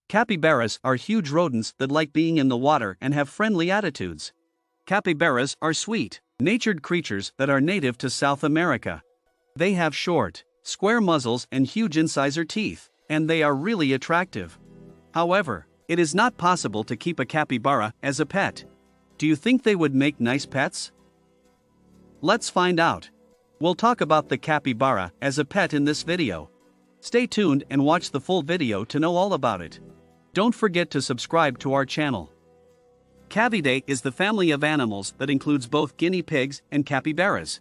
Capybaras are huge rodents that like being in the water and have friendly attitudes. Capybaras are sweet, natured creatures that are native to South America. They have short, square muzzles and huge incisor teeth, and they are really attractive. However, it is not possible to keep a capybara as a pet. Do you think they would make nice pets? Let's find out. We'll talk about the capybara as a pet in this video. Stay tuned and watch the full video to know all about it. Don't forget to subscribe to our channel. Cavidae is the family of animals that includes both guinea pigs and capybaras.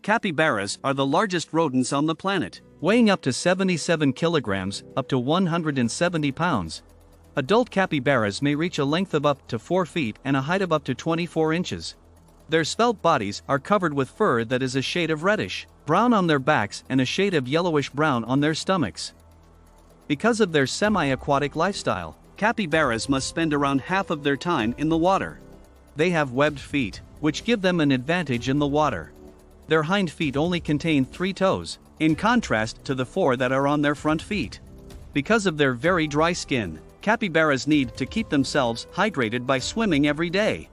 Capybaras are the largest rodents on the planet, weighing up to 77 kilograms, up to 170 pounds. Adult capybaras may reach a length of up to 4 feet and a height of up to 24 inches. Their svelte bodies are covered with fur that is a shade of reddish brown on their backs and a shade of yellowish brown on their stomachs. Because of their semi-aquatic lifestyle, capybaras must spend around half of their time in the water. They have webbed feet, which give them an advantage in the water. Their hind feet only contain 3 toes, in contrast to the 4 that are on their front feet. Because of their very dry skin, capybaras need to keep themselves hydrated by swimming every day.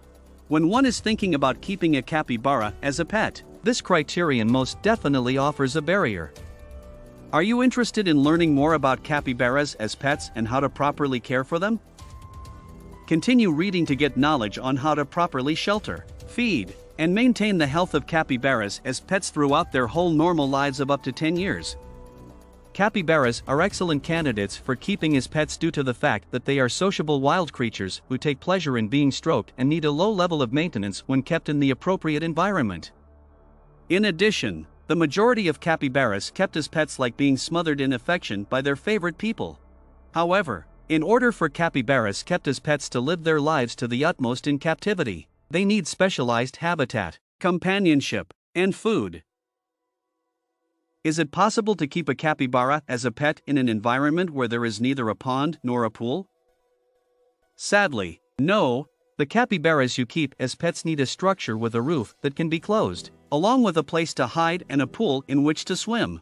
When one is thinking about keeping a capybara as a pet, this criterion most definitely offers a barrier. Are you interested in learning more about capybaras as pets and how to properly care for them? Continue reading to get knowledge on how to properly shelter, feed, and maintain the health of capybaras as pets throughout their whole normal lives of up to 10 years. Capybaras are excellent candidates for keeping as pets due to the fact that they are sociable wild creatures who take pleasure in being stroked and need a low level of maintenance when kept in the appropriate environment. In addition, the majority of capybaras kept as pets like being smothered in affection by their favorite people. However, in order for capybaras kept as pets to live their lives to the utmost in captivity, they need specialized habitat, companionship, and food. Is it possible to keep a capybara as a pet in an environment where there is neither a pond nor a pool? Sadly, no. The capybaras you keep as pets need a structure with a roof that can be closed, along with a place to hide and a pool in which to swim.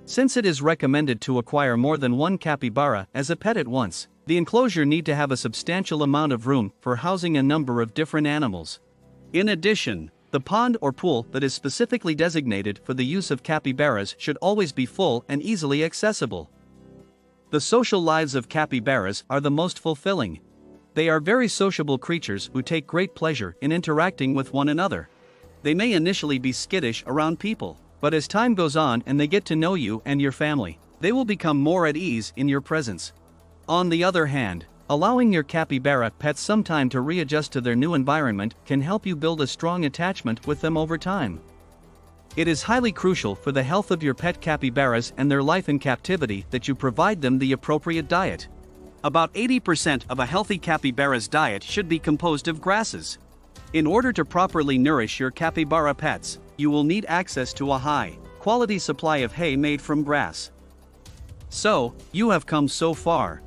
Since it is recommended to acquire more than one capybara as a pet at once, the enclosure need to have a substantial amount of room for housing a number of different animals. In addition, the pond or pool that is specifically designated for the use of capybaras should always be full and easily accessible. The social lives of capybaras are the most fulfilling. They are very sociable creatures who take great pleasure in interacting with one another. They may initially be skittish around people, but as time goes on and they get to know you and your family, they will become more at ease in your presence. On the other hand, allowing your capybara pets some time to readjust to their new environment can help you build a strong attachment with them over time. It is highly crucial for the health of your pet capybaras and their life in captivity that you provide them the appropriate diet. About 80% of a healthy capybara's diet should be composed of grasses. In order to properly nourish your capybara pets, you will need access to a high-quality supply of hay made from grass. So, you have come so far.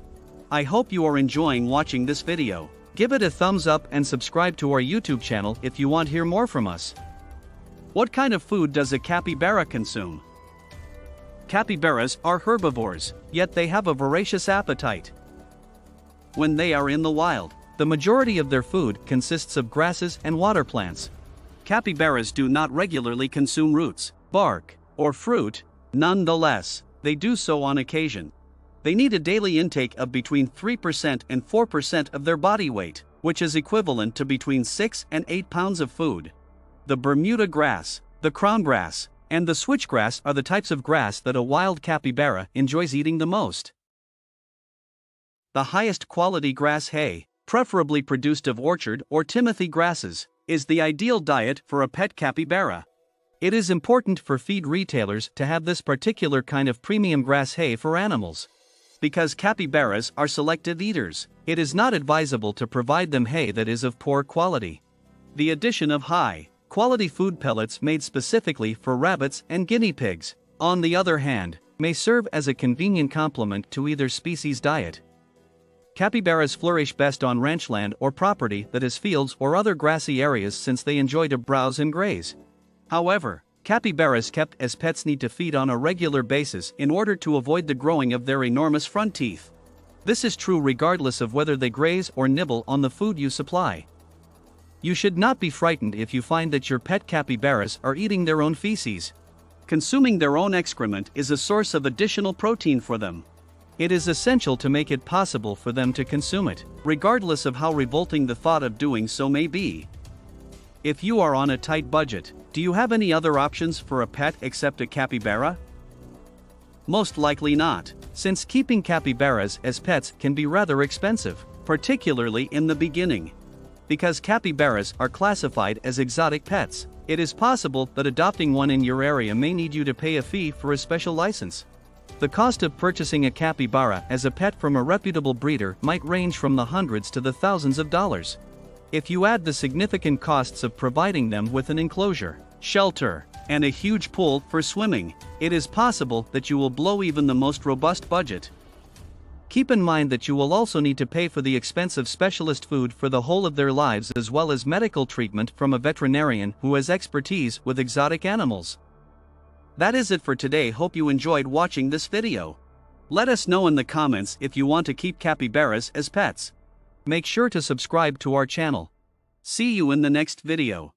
I hope you are enjoying watching this video. Give it a thumbs up and subscribe to our YouTube channel if you want to hear more from us. What kind of food does a capybara consume? Capybaras are herbivores, yet they have a voracious appetite. When they are in the wild, the majority of their food consists of grasses and water plants. Capybaras do not regularly consume roots, bark, or fruit. Nonetheless, they do so on occasion. They need a daily intake of between 3% and 4% of their body weight, which is equivalent to between 6 and 8 pounds of food. The Bermuda grass, the crowngrass, and the switchgrass are the types of grass that a wild capybara enjoys eating the most. The highest quality grass hay, preferably produced of orchard or timothy grasses, is the ideal diet for a pet capybara. It is important for feed retailers to have this particular kind of premium grass hay for animals. Because capybaras are selective eaters, it is not advisable to provide them hay that is of poor quality. The addition of high-quality food pellets made specifically for rabbits and guinea pigs, on the other hand, may serve as a convenient complement to either species' diet. Capybaras flourish best on ranchland or property that has fields or other grassy areas since they enjoy to browse and graze. However, capybaras kept as pets need to feed on a regular basis in order to avoid the growing of their enormous front teeth. This is true regardless of whether they graze or nibble on the food you supply. You should not be frightened if you find that your pet capybaras are eating their own feces. Consuming their own excrement is a source of additional protein for them. It is essential to make it possible for them to consume it, regardless of how revolting the thought of doing so may be. If you are on a tight budget, do you have any other options for a pet except a capybara? Most likely not, since keeping capybaras as pets can be rather expensive, particularly in the beginning. Because capybaras are classified as exotic pets, it is possible that adopting one in your area may need you to pay a fee for a special license. The cost of purchasing a capybara as a pet from a reputable breeder might range from the hundreds to the thousands of dollars. If you add the significant costs of providing them with an enclosure, shelter, and a huge pool for swimming, it is possible that you will blow even the most robust budget. Keep in mind that you will also need to pay for the expensive specialist food for the whole of their lives, as well as medical treatment from a veterinarian who has expertise with exotic animals. That is it for today. Hope you enjoyed watching this video. Let us know in the comments if you want to keep capybaras as pets. Make sure to subscribe to our channel. See you in the next video.